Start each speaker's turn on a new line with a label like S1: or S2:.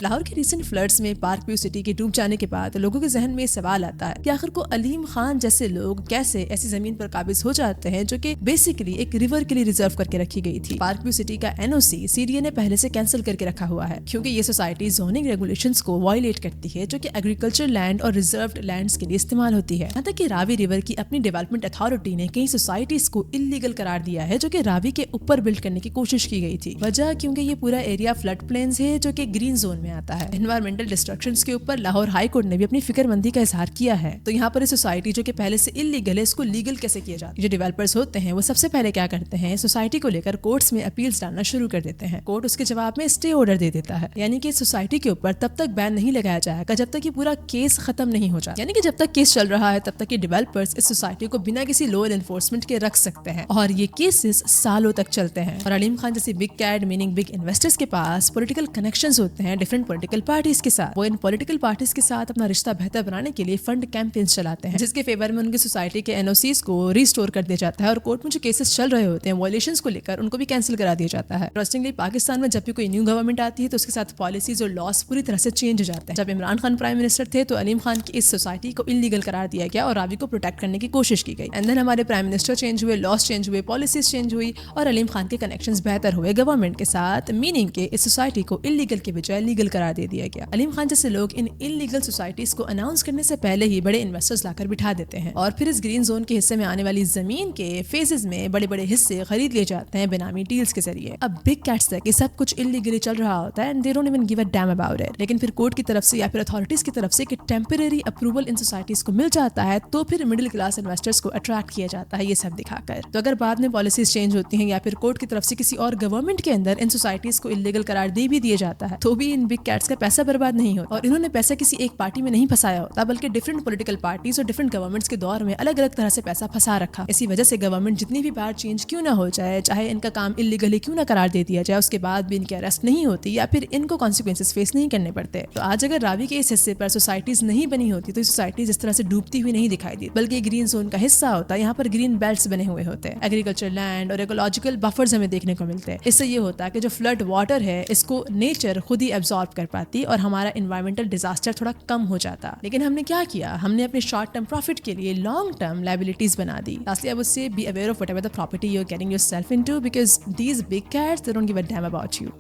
S1: لاہور کے recent floods میں park view city کے ڈوب جانے کے بعد لوگوں کے ذہن میں سوال آتا ہے کہ آخر کو علیم خان جیسے لوگ کیسے ایسی زمین پر قابض ہو جاتے ہیں جو کہ بیسیکلی ایک ریور کے لیے ریزرو کر کے رکھی گئی تھی. پارک ویو سٹی کا NOC CDA نے پہلے سے کینسل کر کے رکھا ہوا ہے کیونکہ یہ سوسائٹی زوننگ ریگولیشنز کو وائلیٹ کرتی ہے جو کہ ایگریکلچر لینڈ اور ریزروڈ لینڈز کے لیے استعمال ہوتی ہے. یہاں تک کہ راوی ریور کی اپنی ڈیولپمنٹ اتھارٹی نے کئی سوسائٹیز کو انلیگل قرار دیا ہے جو کہ راوی کے اوپر بلڈ کرنے کی کوشش کی گئی تھی. وجہ کیونکہ یہ پورا ایریا فلڈ پلینز ہے جو کہ گرین زون میں آتا ہے. انوائرمنٹل ڈسٹرکشنز کے اوپر لاہور ہائی کورٹ نے بھی اپنی فکر مندی کا اظہار کیا ہے. تو یہاں پر سوسائٹی جو کہ پہلے سے انلیگل ہے اس کو لیگل کیسے کیا جاتا ہے. جو ڈیولپرز ہوتے ہیں وہ سب سے پہلے کیا کرتے ہیں, سوسائٹی کو لے کر کورٹس میں اپیلز ڈالنا شروع کر دیتے ہیں. کورٹ اس کے جواب میں اسٹے آرڈر دے دیتا ہے, یعنی کہ سوسائٹی کے اوپر تب تک بین نہیں لگایا جائے گا جب تک یہ پورا کیس ختم نہیں ہو جاتا. یعنی کہ جب تک کیس چل رہا ہے تب تک یہ ڈیولپرز اس سوسائٹی کو بنا کسی لا انفورسمنٹ کے رکھ سکتے ہیں اور یہ کیسز سالوں تک چلتے ہیں. اور علیم خان جیسے big cat meaning big investors کے پاس پولیٹیکل کنیکشنز ہوتے ہیں ڈفرینٹ پولیٹیکل پارٹیز کے ساتھ. وہ ان پولیٹیکل پارٹیز کے ساتھ اپنا رشتہ بہتر بنانے کے لیے فنڈ کیمپینز چلاتے ہیں جس کے فیور میں ان کی سوسائٹی کے NOCs کو ریسٹور کر دیا جاتا ہے اور کورٹ میں جو کیسز چل رہے ہوتے ہیں وائلیشنز کو لے کر ان کو بھی کینسل کرا دیا جاتا ہے. انٹرسٹنگلی پاکستان میں جب بھی کوئی نیو گورنمنٹ آتی ہے تو اس کے ساتھ پالیسیز اور لاس پوری طرح سے چینج ہو جاتے ہیں. جب عمران خان پرائم منسٹر تھے تو علیم خان کی اس سوسائٹی کو انلیگل قرار دیا گیا اور راوی کو پروٹیکٹ کرنے کی کوشش کی گئی. اینڈ دین ہمارے پرائم منسٹر چینج ہوئے, لاس چینج ہوئے, پالیسیز چینج ہوئی اور علیم خان کے کنیکشنز بہتر ہوئے گورنمنٹ کے ساتھ, میننگ کہ اس سوسائٹی کو انلیگل کے بجائے لیگل قرار دے دیا گیا. علیم خان جیسے لوگ ان انلیگل سوسائٹیز کو اناؤنس کرنے سے پہلے ہی بڑے انویسٹرز لا کر بٹھا دیتے ہیں اور پھر اس گرین زون کے حصے میں آنے والی زمین کے فیزز میں بڑے بڑے حصے خرید لیے جاتے ہیں بینامی ڈیلز کے ذریعے. اب بگ کیٹس تک یہ سب کچھ انلیگلی چل رہا ہوتا ہے and they don't even give a damn about it. لیکن پھر کورٹ کی طرف سے یا پھر اتھارٹیز کی طرف سے کہ ٹیمپریری اپروول ان سوسائٹیز کو مل جاتا ہے تو پھر مڈل کلاس انویسٹرز کو اٹریکٹ کیا جاتا ہے یہ سب دکھا کر. تو اگر بعد میں پالیسیز چینج ہوتی ہیں یا پھر کورٹ کی طرف سے کسی اور گورنمنٹ کے اندر ان سوسائٹیز کو انلیگل قرار دے بھی دیا جاتا ہے تو بھی ان بگ کیٹس کا پیسہ برباد نہیں ہوتا. اور انہوں نے پیسہ کسی ایک پارٹی میں نہیں پھنسایا ہوتا بلکہ ڈفرینٹ پولیٹیکل پارٹیز اور ڈفرینٹ گورنمنٹس کے دور میں الگ الگ طرح سے پیسہ پھنسا رکھا. اسی وجہ سے گورنمنٹ جتنی بھی بار چینج کیوں نہ ہو جائے, چاہے ان کا کام انلیگلی کیوں نہ قرار دے دیا جائے, اس کے بعد بھی ان کی اریسٹ نہیں ہوتی یا پھر ان کو کانسیکوینسز فیس نہیں کرنے پڑتے. تو آج اگر راوی کے اس حصے پر سوسائٹیز نہیں بنی ہوتی تو یہ سوسائٹیز اس طرح سے ڈوبتی ہوئی نہیں دکھائی دی, بلکہ یہ گرین زون کا حصہ ہوتا ہے. یہاں پر گرین بیلٹس بنے ہوئے ہوتے ہیں, ایگریکلچر لینڈ اور ایکولوجیکل بفرز ہمیں دیکھنے کو ملتے ہیں. اس سے یہ ہوتا ہے کہ جو فلڈ واٹر ہے اس کو نیچر خود ہی ایبزارب کر پاتی اور ہمارا انوائرمنٹل ڈیزاسٹر تھوڑا کم ہو جاتا. لیکن ہم نے کیا کیا, ہم نے اپنے شارٹ ٹرم پروفٹ کے لیے لانگ ٹرم لائبلٹیز بنا دی. Lastly, I would say be aware of whatever the property you're getting yourself into because these big cats, they don't give a damn about you.